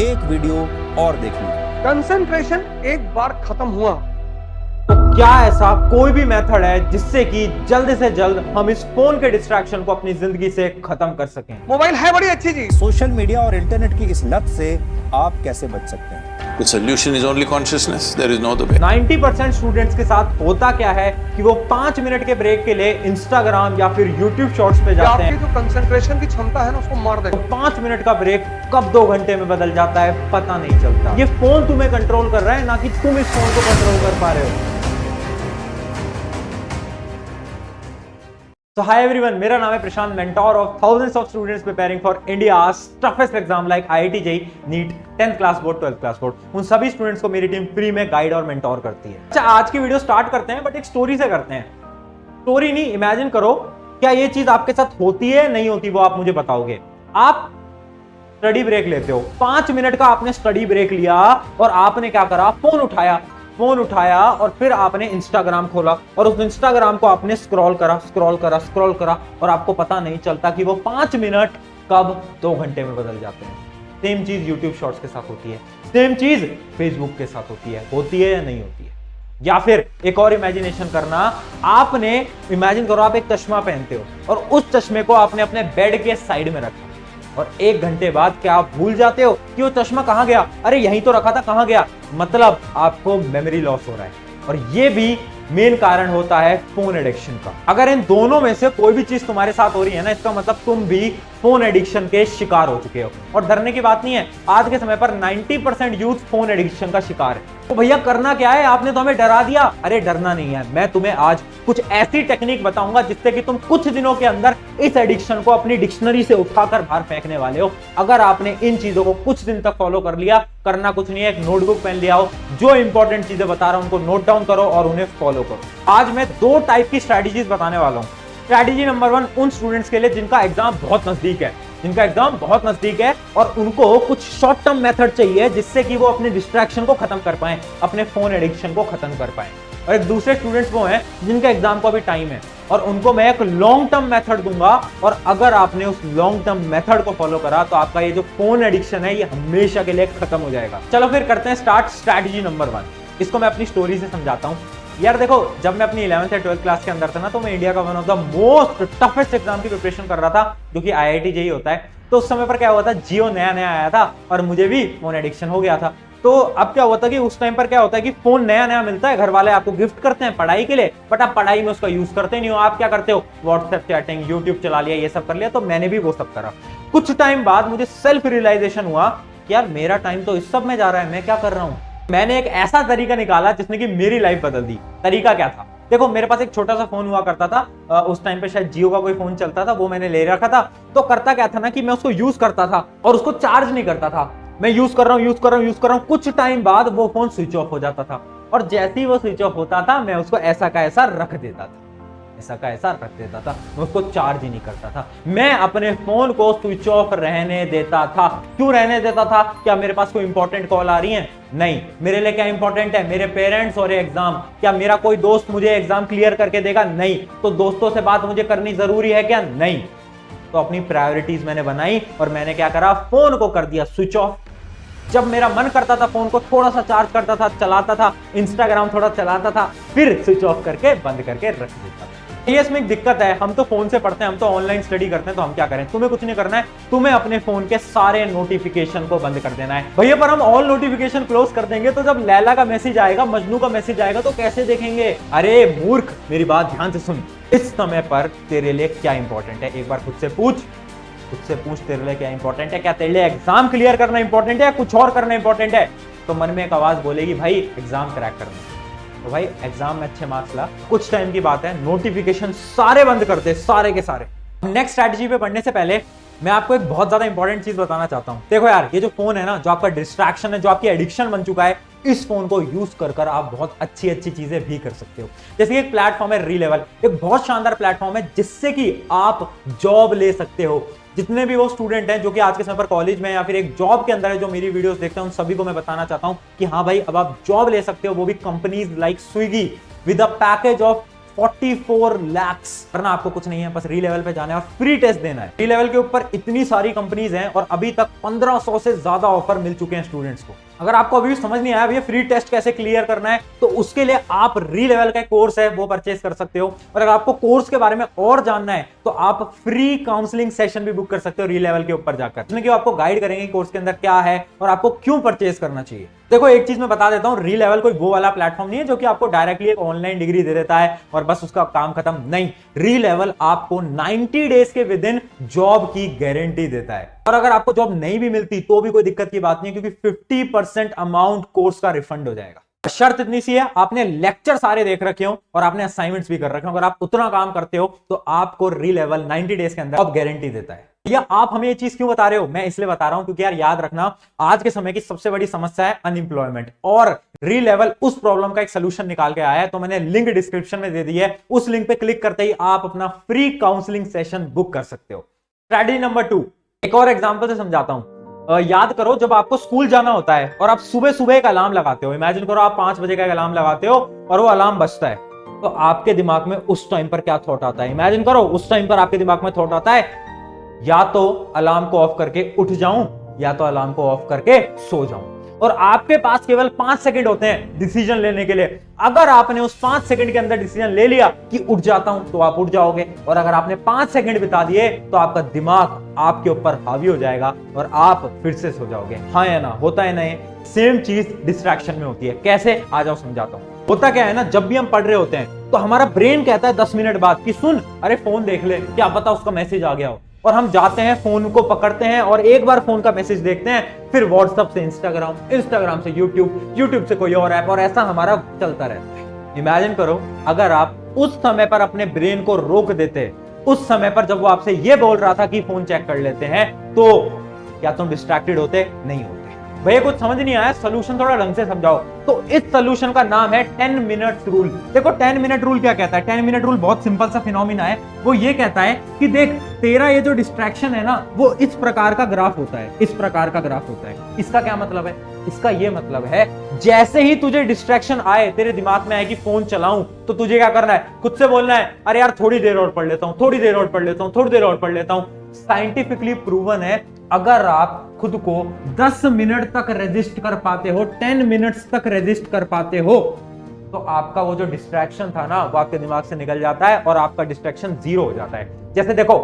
एक वीडियो और देख ली। कंसंट्रेशन एक बार खत्म हुआ तो क्या ऐसा कोई भी मेथड है जिससे कि जल्द से जल्द हम इस फोन के डिस्ट्रैक्शन को अपनी जिंदगी से खत्म कर सकें? मोबाइल है बड़ी अच्छी चीज। सोशल मीडिया और इंटरनेट की इस लत से आप कैसे बच सकते हैं? The solution is only consciousness. There is no other way. 90% students के साथ होता क्या है कि वो 5 मिनट के ब्रेक के लिए इंस्टाग्राम या फिर यूट्यूब शॉर्ट्स पे जाते आपकी हैं। जो कंसंट्रेशन की क्षमता है ना उसको मार देगा। 5 मिनट का ब्रेक कब 2 घंटे में बदल जाता है पता नहीं चलता। ये फोन तुम्हें कंट्रोल कर रहा है, ना कि तुम इस फोन को कंट्रोल कर पा रहे हो। So hi everyone, मेरा नाम है प्रशांत, mentor of thousands of students preparing for India's toughest exam like IIT JEE, NEET, 10th class board, 12th class board। उन सभी स्टूडेंट्स को मेरी टीम फ्री में गाइड और मेंटोर करती है। अच्छा, आज की वीडियो स्टार्ट करते हैं, बट एक स्टोरी से करते हैं। स्टोरी नहीं, इमेजिन करो, क्या ये चीज आपके साथ होती है नहीं होती, वो आप मुझे बताओगे। आप स्टडी ब्रेक लेते हो, 5 मिनट का आपने स्टडी ब्रेक लिया और आपने क्या करा, फोन उठाया और फिर आपने इंस्टाग्राम खोला और उस इंस्टाग्राम को आपने स्क्रॉल करा और आपको पता नहीं चलता कि वो 5 मिनट कब 2 घंटे में बदल जाते हैं। सेम चीज यूट्यूब शॉर्ट्स के साथ होती है, सेम चीज फेसबुक के साथ होती है या नहीं होती है। या फिर एक और इमेजिनेशन करना, आपने इमेजिन करो आप एक चश्मा पहनते हो और उस चश्मे को आपने अपने बेड के साइड में रखा और 1 घंटे बाद क्या आप भूल जाते हो कि वो चश्मा कहां गया? अरे यहीं तो रखा था, कहां गया? मतलब आपको मेमोरी लॉस हो रहा है। और ये भी मेन कारण होता है फोन एडिक्शन का। अगर इन दोनों में से कोई भी चीज तुम्हारे साथ हो रही है ना, इसका मतलब तुम भी फोन एडिक्शन के शिकार हो चुके हो। और डरने की बात नहीं है, आज के समय पर 90% यूथ फोन एडिक्शन का शिकार है। तो भैया करना क्या है? आपने तो हमें डरा दिया। अरे डरना नहीं है, मैं तुम्हें आज कुछ ऐसी टेक्निक बताऊंगा जिससे कि तुम कुछ दिनों के अंदर इस एडिक्शन को अपनी डिक्शनरी से उठाकर बाहर फेंकने वाले हो। अगर आपने इन चीजों को कुछ दिन तक फॉलो कर लिया, करना कुछ नहीं है, एक नोटबुक पेन ले आओ, जो इंपॉर्टेंट चीजें बता रहा हूं उनको नोट डाउन करो और उन्हें फॉलो करो। आज मैं 2 टाइप की स्ट्रैटेजीज बताने वाला हूं। स्ट्रैटेजी नंबर 1 उन स्टूडेंट्स के लिए जिनका एग्जाम बहुत नजदीक है और उनको कुछ शॉर्ट टर्म मेथड चाहिए जिससे कि वो अपने डिस्ट्रैक्शन को खत्म कर पाए, अपने फोन एडिक्शन को खत्म कर पाए। और एक दूसरे स्टूडेंट्स वो हैं जिनका एग्जाम को अभी टाइम है और उनको मैं एक लॉन्ग टर्म मेथड दूंगा और अगर आपने उस लॉन्ग टर्म मेथड को फॉलो करा तो आपका ये जो फोन एडिक्शन है ये हमेशा के लिए खत्म हो जाएगा। चलो फिर करते हैं स्टार्ट स्ट्रैटेजी नंबर 1। इसको मैं अपनी स्टोरी से समझाता हूं। यार देखो, जब मैं अपनी 11th या 12th क्लास के अंदर था ना, तो मैं इंडिया का one of the most toughest exam की प्रिपरेशन कर रहा था, जो कि IIT JEE होता है। तो उस समय पर क्या हुआ था, जियो नया आया था और मुझे भी फोन एडिक्शन हो गया था। तो अब क्या होता है कि उस टाइम पर क्या होता है कि फोन नया मिलता है, घर वाले आपको गिफ्ट करते हैं पढ़ाई के लिए, बट आप पढ़ाई में उसका यूज करते नहीं हो। आप क्या करते हो, व्हाट्सएप चैटिंग, यूट्यूब चला लिया, ये सब कर लिया। तो मैंने भी वो सब करा। कुछ टाइम बाद मुझे सेल्फ रियलाइजेशन हुआ कि यार मेरा टाइम तो इस सब में जा रहा है, मैं क्या कर रहा हूं। मैंने एक ऐसा तरीका निकाला जिसने कि मेरी लाइफ बदल दी। तरीका क्या था? देखो, मेरे पास एक छोटा सा फोन हुआ करता था, उस टाइम पे शायद जियो का कोई फोन चलता था, वो मैंने ले रखा था। तो करता क्या था ना कि मैं उसको यूज करता था और उसको चार्ज नहीं करता था। मैं यूज कर रहा हूं, कुछ टाइम बाद वो फोन स्विच ऑफ हो जाता था और जैसे ही वो स्विच ऑफ होता था मैं उसको ऐसा का ऐसा रख देता था, मैं उसको चार्ज ही नहीं करता था। मैं अपने फोन को स्विच ऑफ रहने देता था। क्यों रहने देता था? क्या मेरे पास कोई इंपॉर्टेंट कॉल आ रही है? नहीं। मेरे लिए क्या इंपॉर्टेंट है? मेरे पेरेंट्स और एग्जाम। क्या मेरा कोई दोस्त मुझे एग्जाम क्लियर करके देगा? नहीं। तो दोस्तों से बात मुझे करनी जरूरी है क्या? नहीं। तो अपनी प्रायोरिटीज मैंने बनाई और मैंने क्या करा, फोन को कर दिया स्विच ऑफ। जब मेरा मन करता था फोन को थोड़ा सा चार्ज करता था, चलाता था, इंस्टाग्राम थोड़ा चलाता था, फिर स्विच ऑफ करके बंद करके रख देता था। ये इसमें एक दिक्कत है, हम तो फोन से पढ़ते हैं, हम तो ऑनलाइन स्टडी करते हैं, तो हम क्या करें? तुम्हें कुछ नहीं करना है, तुम्हें अपने फोन के सारे नोटिफिकेशन को बंद कर देना है। भैया पर हम ऑल नोटिफिकेशन क्लोज कर देंगे तो जब लैला का मैसेज आएगा, मजनू का मैसेज आएगा तो कैसे देखेंगे? अरे मूर्ख, मेरी बात ध्यान से सुन। इस समय पर तेरे लिए क्या इंपॉर्टेंट है? एक बार खुद से पूछ तेरे लिए क्या इंपॉर्टेंट है? क्या तेरे लिए एग्जाम क्लियर करना इंपॉर्टेंट है या कुछ और करना इंपॉर्टेंट है? तो मन में एक आवाज बोलेगी, भाई एग्जाम क्रैक करना। तो भाई एग्जाम में अच्छे मार्क्स ला, कुछ टाइम की बात है, नोटिफिकेशन सारे बंद करते, सारे के सारे। नेक्स्ट स्ट्रैटेजी पे बढ़ने से पहले मैं आपको एक बहुत ज्यादा इंपॉर्टेंट चीज बताना चाहता हूं। देखो यार, ये जो फोन है ना, जो आपका डिस्ट्रैक्शन है, जो आपकी एडिक्शन बन चुका है, इस फोन को यूज कर आप बहुत अच्छी चीजें भी कर सकते हो। जैसे एक प्लेटफॉर्म है रीलेवल, एक बहुत शानदार प्लेटफॉर्म है जिससे कि आप जॉब ले सकते हो। जितने भी वो स्टूडेंट हैं जो कि आज के समय पर कॉलेज में या फिर एक जॉब के अंदर है, जो मेरी वीडियोस देखते हैं, उन सभी को मैं बताना चाहता हूं कि हाँ भाई, अब आप जॉब ले सकते हो, वो भी companies like Swiggy with a package of 44 lakh करना आपको कुछ नहीं है, बस री लेवल पे जाना है और फ्री टेस्ट देना है। री लेवल के ऊपर इतनी सारी कंपनीज हैं और अभी तक 1500 से ज्यादा ऑफर मिल चुके हैं स्टूडेंट्स को। अगर आपको अभी समझ नहीं आया भैया फ्री टेस्ट कैसे क्लियर करना है, तो उसके लिए आप री लेवल का कोर्स है वो परचेज कर सकते हो। और अगर आपको कोर्स के बारे में और जानना है तो आप फ्री काउंसलिंग सेशन भी बुक कर सकते हो री लेवल के ऊपर जाकर, जिसमें कि आपको गाइड करेंगे कोर्स के अंदर क्या है और आपको क्यों परचेज करना चाहिए। देखो एक चीज मैं बता देता हूं, री लेवल कोई वो वाला प्लेटफॉर्म नहीं है जो कि आपको डायरेक्टली एक ऑनलाइन डिग्री दे देता है और बस उसका काम खत्म। नहीं, री लेवल आपको 90 डेज के विद इन जॉब की गारंटी देता है। और अगर आपको जॉब नहीं भी मिलती तो भी कोई दिक्कत की बात नहीं है, क्योंकि 50% अमाउंट कोर्स का रिफंड हो जाएगा। शर्त इतनी सी है, आपने लेक्चर सारे देख रखे हो और आपने असाइनमेंट्स भी कर रखे हो। अगर आप उतना काम करते हो तो आपको री लेवल 90 डेज के अंदर जॉब गारंटी देता है। या आप हमें ये चीज क्यों बता रहे हो? मैं इसलिए बता रहा हूं क्योंकि यार याद रखना, आज के समय की सबसे बड़ी समस्या है अनएम्प्लॉयमेंट, और री लेवल उस प्रॉब्लम का एक सोल्यूशन निकाल के आया है। तो मैंने लिंक डिस्क्रिप्शन में दे दी है, उस लिंक पे क्लिक करते ही आप अपना फ्री काउंसलिंग सेशन बुक कर सकते हो। स्ट्रैटेजी नंबर 2, एक और एग्जांपल से समझाता हूं। याद करो, जब आपको स्कूल जाना होता है और आप सुबह सुबह एक अलार्म लगाते हो, इमेजिन करो आप 5 बजे का अलार्म लगाते हो और वो अलार्म बजता है, तो आपके दिमाग में उस टाइम पर क्या थॉट आता है? इमेजिन करो उस टाइम पर आपके दिमाग में थॉट आता है या तो अलार्म को ऑफ करके उठ जाऊं या तो अलार्म को ऑफ करके सो जाऊं। और आपके पास केवल 5 सेकंड होते हैं डिसीजन लेने के लिए। अगर आपने उस 5 सेकंड के अंदर डिसीजन ले लिया कि उठ जाता हूं तो आप उठ जाओगे, और अगर आपने 5 सेकंड बिता दिए तो आपका दिमाग आपके ऊपर हावी हो जाएगा और आप फिर से सो जाओगे। हाँ या ना? होता है ना? सेम चीज डिस्ट्रैक्शन में होती है। कैसे? आ जाओ समझाता हूं। होता क्या है ना, जब भी हम पढ़ रहे होते हैं तो हमारा ब्रेन कहता है 10 मिनट बाद कि सुन, अरे फोन देख ले, क्या पता उसका मैसेज आ गया हो। और हम जाते हैं, फोन को पकड़ते हैं और एक बार फोन का मैसेज देखते हैं, फिर व्हाट्सएप से इंस्टाग्राम, इंस्टाग्राम से यूट्यूब, यूट्यूब से कोई और ऐप, और ऐसा हमारा चलता रहता है। इमेजिन करो अगर आप उस समय पर अपने ब्रेन को रोक देते, उस समय पर जब वो आपसे ये बोल रहा था कि फोन चेक कर लेते हैं, तो क्या तुम डिस्ट्रैक्टेड होते? नहीं होते। भैया कुछ समझ नहीं आया, सोल्यूशन थोड़ा ढंग से समझाओ। तो इस सोल्यूशन का नाम है 10 मिनट रूल। देखो 10 मिनट रूल क्या कहता है? 10 मिनट रूल बहुत सिंपल सा फिनोमिना है। वो ये कहता है कि देख, तेरा ये जो डिस्ट्रैक्शन है ना, वो इस प्रकार का ग्राफ होता है, इस प्रकार का ग्राफ होता है। इसका क्या मतलब है? इसका ये मतलब है जैसे ही तुझे डिस्ट्रैक्शन आए, तेरे दिमाग में आए कि फोन चलाऊं, तो तुझे क्या करना है? खुद से बोलना है, अरे यार थोड़ी देर और पढ़ लेता हूं, थोड़ी देर और पढ़ लेता हूं, थोड़ी देर और पढ़ लेता हूं। साइंटिफिकली प्रूवन है, अगर आप खुद को 10 मिनट तक रेजिस्ट कर पाते हो, 10 मिनट्स तक रेजिस्ट कर पाते हो, तो आपका वो जो डिस्ट्रैक्शन था ना, वो आपके दिमाग से निकल जाता है और आपका डिस्ट्रैक्शन 0 हो जाता है। जैसे देखो,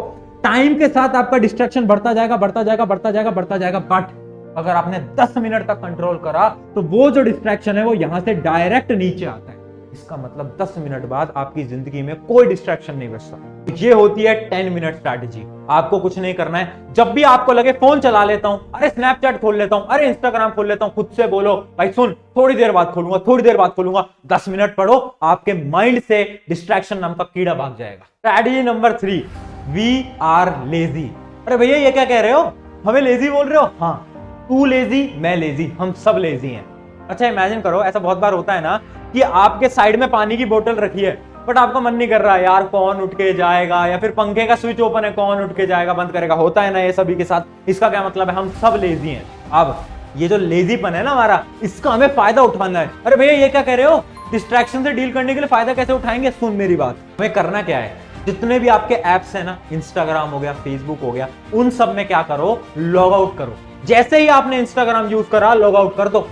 टाइम के साथ आपका डिस्ट्रैक्शन बढ़ता जाएगा, बढ़ता जाएगा, बढ़ता जाएगा, बढ़ता जाएगा, बट अगर आपने 10 मिनट तक कंट्रोल करा तो वो जो डिस्ट्रैक्शन है वो यहां से डायरेक्ट नीचे आता है। इसका मतलब 10 मिनट बाद आपकी जिंदगी में कोई डिस्ट्रैक्शन नहीं बचता। ये होती है 10 मिनट स्ट्रैटेजी। आपको कुछ नहीं करना है, जब भी आपको लगे फोन चला लेता हूं, अरे स्नैपचैट खोल लेता हूं, अरे इंस्टाग्राम खोल लेता हूं, खुद से बोलो भाई सुन, थोड़ी देर बाद खोलूंगा, थोड़ी देर बाद खोलूंगा। 10 मिनट पढ़ो, आपके माइंड से डिस्ट्रैक्शन नाम का कीड़ा भाग जाएगा। Strategy number 3, we are lazy. अरे भैया ये क्या कह रहे हो? हमें लेजी बोल रहे हो? हाँ, तू लेजी, मैं लेजी, हम सब लेजी हैं। अच्छा इमेजिन करो, ऐसा बहुत बार होता है ना कि आपके साइड में पानी की बोतल रखी है, बट आपका मन नहीं कर रहा यार, कौन उठ के जाएगा, या फिर पंखे का स्विच ओपन है, कौन उठ के जाएगा, बंद करेगा। होता है ना ये सभी के साथ। इसका क्या मतलब है? हम सब लेजी हैं। अब ये जो लेजीपन है ना हमारा, इसका हमें फायदा उठाना है। अरे भैया ये क्या कह रहे हो? डिस्ट्रैक्शन से डील करने के लिए फायदा कैसे उठाएंगे? सुन मेरी बात, हमें करना क्या है, जितने भी आपके एप्स है ना, इंस्टाग्राम हो गया, फेसबुक हो गया, उन सब में क्या करो, लॉग आउट करो। जैसे ही आपने इंस्टाग्राम यूज करा, लॉग आउट कर दो,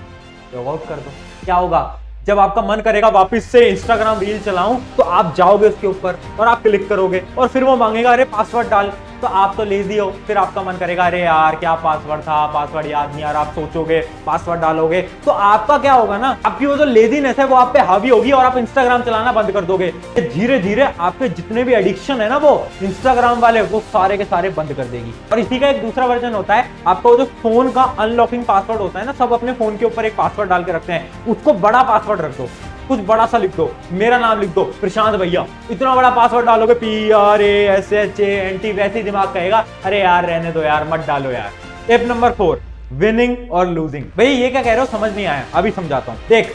लॉग आउट कर दो। क्या होगा? जब आपका मन करेगा वापस से इंस्टाग्राम रील चलाऊं, तो आप जाओगे उसके ऊपर और आप क्लिक करोगे और फिर वो मांगेगा अरे पासवर्ड डाल, तो आप तो लेजी हो, फिर आपका मन करेगा अरे यार क्या पासवर्ड था, पासवर्ड याद नहीं, यार आप सोचोगे, पासवर्ड डालोगे, तो आपका क्या होगा ना, आपकी वो जो लेजीनेस है वो आप पे हावी होगी और आप इंस्टाग्राम चलाना बंद कर दोगे। धीरे धीरे आपके जितने भी एडिक्शन है ना वो इंस्टाग्राम वाले, वो सारे के सारे बंद कर देगी। और इसी का एक दूसरा वर्जन होता है, आपका वो जो फोन का अनलॉकिंग पासवर्ड होता है ना, सब अपने फोन के ऊपर एक पासवर्ड डाल के रखते हैं, उसको बड़ा पासवर्ड रख दो, कुछ बड़ा सा लिख दो, मेरा नाम लिख दो, प्रशांत भैया। इतना बड़ा पासवर्ड डालोगे, PRASHANT, वैसे ही दिमाग कहेगा अरे यार रहने दो यार, मत डालो यार। टिप नंबर 4, विनिंग और लूजिंग। भाई ये क्या कह रहे हो? समझ नहीं आया, अभी समझाता हूं। देख,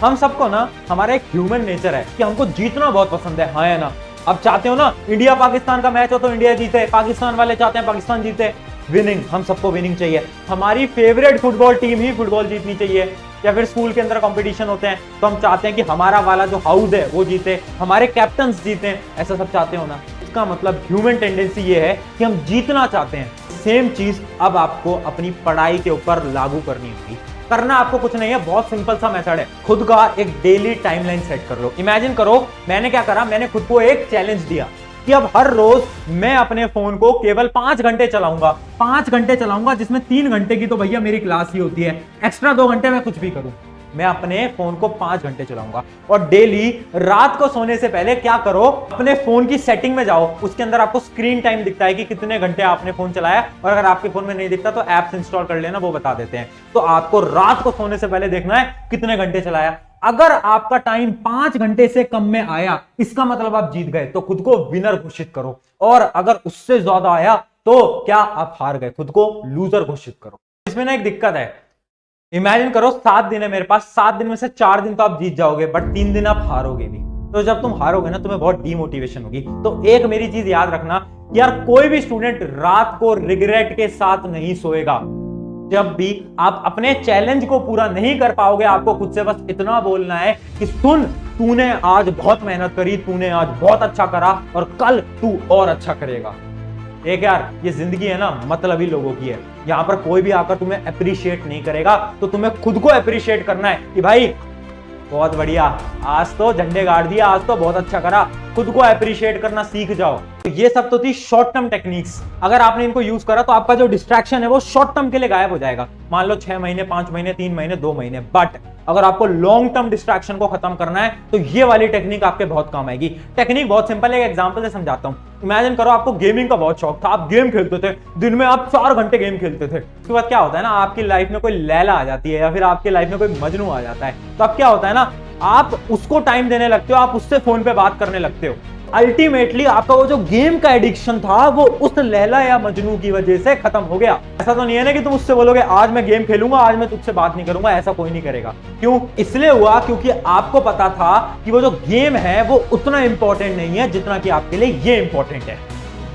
हम सबको ना, हमारा एक ह्यूमन नेचर है कि हमको जीतना बहुत पसंद है, हाँ या ना? अब चाहते हो ना इंडिया पाकिस्तान का मैच हो तो इंडिया जीते, पाकिस्तान वाले चाहते हैं पाकिस्तान जीते। विनिंग, हम सबको विनिंग चाहिए। हमारी फेवरेट फुटबॉल टीम ही फुटबॉल जीतनी चाहिए। या फिर स्कूल के अंदर कंपटीशन होते हैं तो हम चाहते हैं कि हमारा वाला जो हाउस है वो जीते, हमारे कैप्टन्स जीते, ऐसा सब चाहते हो ना। इसका मतलब ह्यूमन टेंडेंसी ये है कि हम जीतना चाहते हैं। सेम चीज अब आपको अपनी पढ़ाई के ऊपर लागू करनी होगी। करना आपको कुछ नहीं है, बहुत सिंपल सा मेथड है। खुद का एक डेली टाइमलाइन सेट कर लो। इमेजिन करो मैंने क्या करा, मैंने खुद को एक चैलेंज दिया कि अब हर रोज मैं अपने फोन को केवल 5 घंटे चलाऊंगा। 5 घंटे चलाऊंगा, जिसमें 3 घंटे की तो भैया मेरी क्लास ही होती है, एक्स्ट्रा 2 घंटे मैं कुछ भी करूं। मैं अपने फोन को 5 घंटे चलाऊंगा। और डेली रात को सोने से पहले क्या करो, अपने फोन की सेटिंग में जाओ, उसके अंदर आपको स्क्रीन टाइम दिखता है कि कितने घंटे आपने फोन चलाया, और अगर आपके फोन में नहीं दिखता तो एप्स इंस्टॉल कर लेना, वो बता देते हैं। तो आपको रात को सोने से पहले देखना है कितने घंटे चलाया। अगर आपका टाइम 5 घंटे से कम में आया, इसका मतलब आप जीत गए, तो खुद को विनर घोषित करो। और अगर उससे ज्यादा आया तो क्या आप हार गए, खुद को लूजर घोषित करो। इसमें ना एक दिक्कत है, इमेजिन करो 7 दिन है मेरे पास, 7 दिन में से 4 दिन तो आप जीत जाओगे, बट 3 दिन आप हारोगे भी। तो जब तुम हारोगे ना, तुम्हें बहुत डीमोटिवेशन होगी। तो एक मेरी चीज याद रखना, यार कोई भी स्टूडेंट रात को रिग्रेट के साथ नहीं सोएगा। जब भी आप अपने चैलेंज को पूरा नहीं कर पाओगे, आपको खुद से बस इतना बोलना है कि सुन, तूने आज बहुत मेहनत करी, तूने आज बहुत अच्छा करा, और कल तू और अच्छा करेगा। एक यार ये जिंदगी है ना, मतलबी लोगों की है। यहां पर कोई भी आकर तुम्हें अप्रिशिएट नहीं करेगा, तो तुम्हें खुद को अप्रिशिएट करना है कि भाई बहुत बढ़िया, आज तो झंडे गाड़ दिया, आज तो बहुत अच्छा करा। खुद को अप्रिशिएट करना सीख जाओ। तो ये सब तो थी शॉर्ट टर्म टेक्निक्स। अगर आपने इनको यूज करा तो आपका जो डिस्ट्रैक्शन है वो शॉर्ट टर्म के लिए गायब हो जाएगा। मान लो 6 महीने, 5 महीने, 3 महीने, 2 महीने। बट अगर आपको लॉन्ग टर्म डिस्ट्रैक्शन को खत्म करना है तो ये वाली टेक्निक आपके बहुत काम आएगी। टेक्निक बहुत सिंपल है, एक एग्जांपल से समझाता हूं। इमेजिन करो आपको गेमिंग का बहुत शौक था, आप गेम खेलते थे, दिन में आप 4 घंटे गेम खेलते थे। उसके बाद क्या होता है ना, आपकी लाइफ में कोई लैला आ जाती है या फिर आपकी लाइफ में कोई मजनू आ जाता है। तो अब क्या होता है ना, आप उसको टाइम देने लगते हो, आप उससे फोन पे बात करने लगते हो। अल्टीमेटली आपका वो जो गेम का एडिक्शन था वो उस लैला या मजनू की वजह से खत्म हो गया। ऐसा तो नहीं है ना कि तुम उससे बोलोगे आज मैं गेम खेलूंगा, आज मैं तुझसे बात नहीं करूंगा, ऐसा कोई नहीं करेगा। क्यों? इसलिए हुआ क्योंकि आपको पता था कि वो जो गेम है वो उतना इंपॉर्टेंट नहीं है जितना कि आपके लिए ये इंपॉर्टेंट है।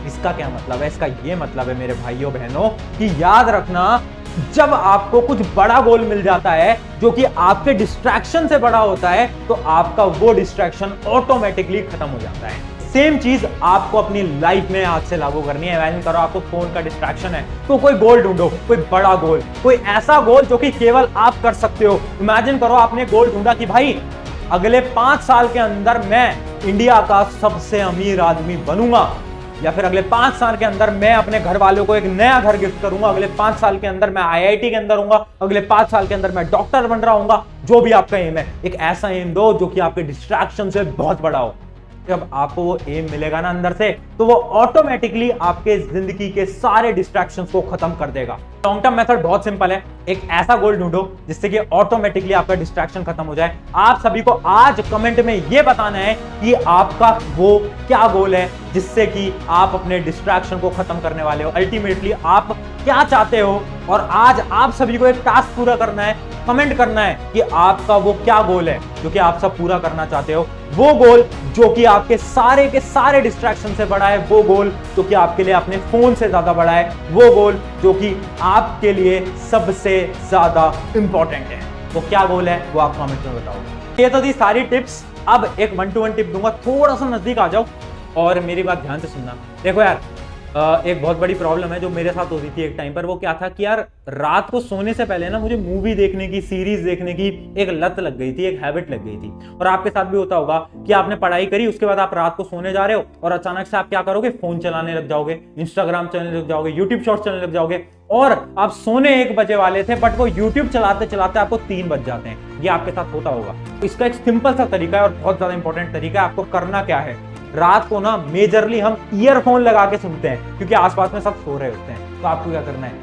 इसका क्या मतलब है? इसका ये मतलब है मेरे भाइयों बहनों कि याद रखना, जब आपको कुछ बड़ा गोल मिल जाता है जो कि आपके डिस्ट्रैक्शन से बड़ा होता है, तो आपका वो डिस्ट्रैक्शन ऑटोमेटिकली खत्म हो जाता है। सेम चीज आपको अपनी लाइफ में आज से लागू करनी है। इमेजिन करो आपको फोन का डिस्ट्रैक्शन है, तो कोई गोल ढूंढो, कोई बड़ा गोल, कोई ऐसा गोल जो कि केवल आप कर सकते हो। इमेजिन करो आपने गोल ढूंढा कि भाई अगले 5 साल के अंदर मैं इंडिया का सबसे अमीर आदमी बनूंगा, या फिर अगले 5 साल के अंदर मैं अपने घर वालों को एक नया घर गिफ्ट करूंगा, अगले 5 साल के अंदर मैं IIT के अंदर हूंगा, अगले 5 साल के अंदर मैं डॉक्टर बन रहा हूंगा। जो भी आपका एम है, एक ऐसा एम दो जो कि आपके डिस्ट्रैक्शन से बहुत बड़ा हो। जब आपको वो एम मिलेगा ना अंदर से, तो वो ऑटोमेटिकली आपके जिंदगी के सारे डिस्ट्रैक्शंस को खत्म कर देगा। लॉन्ग टर्म मेथड बहुत सिंपल है, एक ऐसा गोल ढूंढो जिससे कि ऑटोमेटिकली आपका डिस्ट्रैक्शन खत्म हो जाए। आप सभी को आज कमेंट में ये बताना है कि आपका वो क्या गोल है जिससे कि आप अपने डिस्ट्रैक्शन को खत्म करने वाले हो। अल्टीमेटली आप क्या चाहते हो, और आज आप सभी को एक टास्क पूरा करना है। कमेंट करना है कि आपका वो क्या गोल है जो कि आप सब पूरा करना चाहते हो। वो गोल जो कि आपके सारे के सारे डिस्ट्रैक्शन से बड़ा है, वो गोल जो कि आपके लिए अपने फोन से ज्यादा बड़ा है, वो गोल जो कि आपके लिए सबसे ज्यादा इंपॉर्टेंट है। वो क्या गोल है वो आप कमेंट में बताओ। ये तो थी सारी टिप्स। अब एक 1-to-1 टिप दूंगा, थोड़ा सा नजदीक आ जाओ और मेरी बात ध्यान से सुनना। देखो यार, एक बहुत बड़ी प्रॉब्लम है जो मेरे साथ होती थी एक टाइम पर। वो क्या था कि यार रात को सोने से पहले ना मुझे मूवी देखने की, सीरीज देखने की एक लत लग गई थी, एक हैबिट लग गई थी। और आपके साथ भी होता होगा कि आपने पढ़ाई करी, उसके बाद आप रात को सोने जा रहे हो और अचानक से आप क्या करोगे, फोन चलाने लग जाओगे, इंस्टाग्राम चलाने लग जाओगे, यूट्यूब शॉर्ट्स चलाने लग जाओगे। और आप सोने 1 बजे वाले थे, बट वो यूट्यूब चलाते चलाते आपको 3 बज जाते हैं। ये आपके साथ होता होगा। इसका एक सिंपल सा तरीका है और बहुत ज्यादा इंपॉर्टेंट तरीका है। आपको करना क्या है, रात को ना मेजरली हम ईयरफोन लगा के सुनते हैं क्योंकि आसपास में सब सो रहे होते हैं। तो आपको क्या करना है,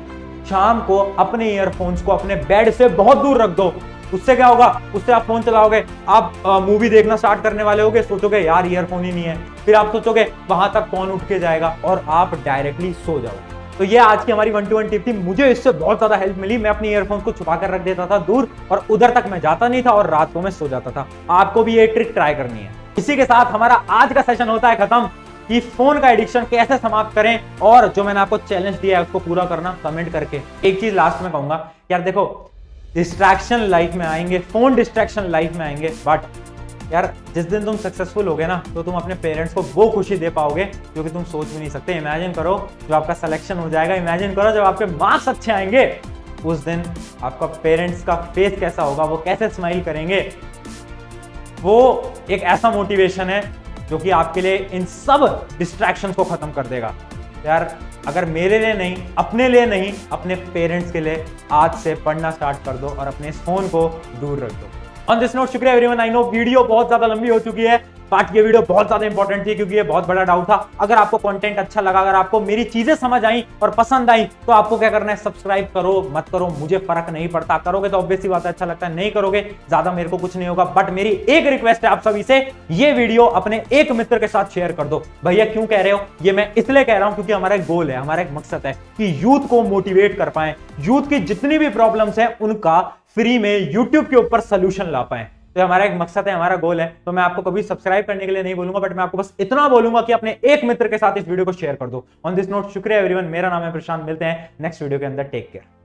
शाम को अपने ईयरफोन्स को अपने बेड से बहुत दूर रख दो। उससे क्या होगा, उससे आप फोन चलाओगे, आप मूवी देखना स्टार्ट करने वाले होगे, सोचोगे यार ईयरफोन ही नहीं है, फिर आप सोचोगे वहां तक कौन उठ के जाएगा, और आप डायरेक्टली सो जाओगे। तो ये आज की हमारी 1-to-1 टिप थी। मुझे इससे बहुत ज्यादा हेल्प मिली। मैं अपने ईयरफोन्स को छुपा कर रख देता था दूर, और उधर तक मैं जाता नहीं था और रात को मैं सो जाता था। आपको भी ये ट्रिक ट्राई करनी है। इसी के साथ हमारा आज का सेशन होता है खत्म कि फोन का एडिक्शन कैसे समाप्त करें, और जो मैंने आपको चैलेंज दिया है उसको पूरा करना कमेंट करके। एक चीज लास्ट में कहूंगा, यार देखो डिस्ट्रैक्शन लाइफ में आएंगे, फोन डिस्ट्रैक्शन लाइफ में आएंगे, बट यार जिस दिन तुम सक्सेसफुल होगे ना तो तुम अपने पेरेंट्स को वो खुशी दे पाओगे जो कि तुम सोच भी नहीं सकते। इमेजिन करो जो आपका सिलेक्शन हो जाएगा, इमेजिन करो जब आपके मार्क्स अच्छे आएंगे, उस दिन आपका पेरेंट्स का फेस कैसा होगा, वो कैसे स्माइल करेंगे। वो एक ऐसा मोटिवेशन है जो कि आपके लिए इन सब डिस्ट्रैक्शंस को खत्म कर देगा। यार अगर मेरे लिए नहीं, अपने लिए नहीं, अपने पेरेंट्स के लिए आज से पढ़ना स्टार्ट कर दो और अपने इस फोन को दूर रख दो। ऑन दिस नोट, शुक्रिया एवरीवन। आई नो वीडियो बहुत ज्यादा लंबी हो चुकी है, बट ये वीडियो बहुत ज्यादा इंपॉर्टेंट थी क्योंकि ये बहुत बड़ा डाउट था। अगर आपको कंटेंट अच्छा लगा, अगर आपको मेरी चीजें समझ आई और पसंद आई, तो आपको क्या करना है, सब्सक्राइब करो मत करो मुझे फर्क नहीं पड़ता। करोगे तो ऑब्वियसली बात है अच्छा लगता है, नहीं करोगे ज्यादा मेरे को कुछ नहीं होगा। बट मेरी एक रिक्वेस्ट है आप सभी से, ये वीडियो अपने एक मित्र के साथ शेयर कर दो। भैया क्यों कह रहे हो, ये मैं इसलिए कह रहा हूं क्योंकि हमारा एक गोल है, हमारा एक मकसद है कि यूथ को मोटिवेट कर पाए, यूथ की जितनी भी प्रॉब्लम्स है उनका फ्री में यूट्यूब के ऊपर सोल्यूशन ला पाए। तो हमारा एक मकसद है, हमारा गोल है। तो मैं आपको कभी सब्सक्राइब करने के लिए नहीं बोलूंगा, बट मैं आपको बस इतना बोलूंगा कि अपने एक मित्र के साथ इस वीडियो को शेयर कर दो। ऑन दिस नोट, शुक्रिया एवरीवन। मेरा नाम है प्रशांत, मिलते हैं नेक्स्ट वीडियो के अंदर। Take care.